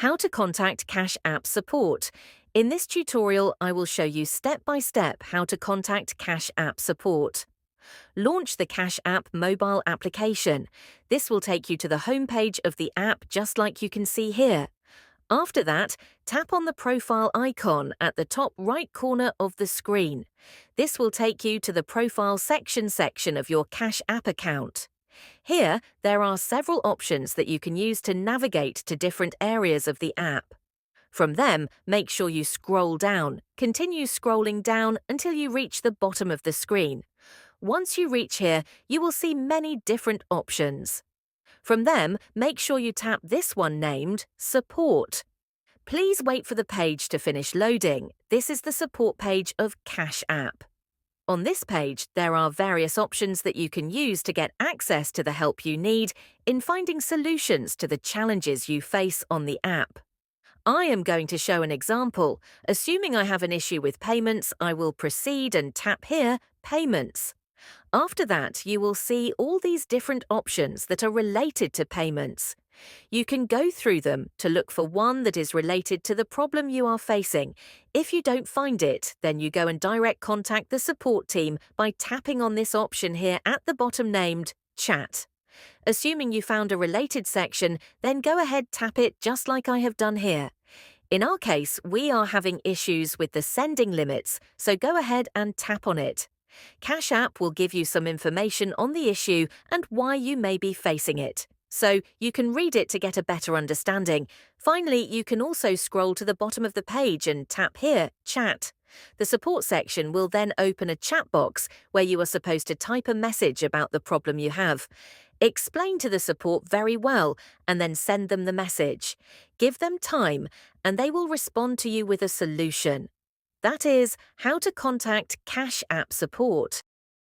How to contact Cash App support. In this tutorial, I will show you step by step how to contact Cash App support. Launch the Cash App mobile application. This will take you to the homepage of the app just like you can see here. After that, tap on the profile icon at the top right corner of the screen. This will take you to the profile section of your Cash App account. Here, there are several options that you can use to navigate to different areas of the app. From them, make sure you scroll down. Continue scrolling down until you reach the bottom of the screen. Once you reach here, you will see many different options. From them, make sure you tap this one named Support. Please wait for the page to finish loading. This is the support page of Cash App. On this page, there are various options that you can use to get access to the help you need in finding solutions to the challenges you face on the app. I am going to show an example. Assuming I have an issue with payments, I will proceed and tap here, Payments. After that, you will see all these different options that are related to payments. You can go through them to look for one that is related to the problem you are facing. If you don't find it, then you go and direct contact the support team by tapping on this option here at the bottom named Chat. Assuming you found a related section, then go ahead tap it just like I have done here. In our case, we are having issues with the sending limits, so go ahead and tap on it. Cash App will give you some information on the issue and why you may be facing it, so you can read it to get a better understanding. Finally, you can also scroll to the bottom of the page and tap here, Chat. The support section will then open a chat box where you are supposed to type a message about the problem you have. Explain to the support very well and then send them the message. Give them time and they will respond to you with a solution. That is how to contact Cash App support.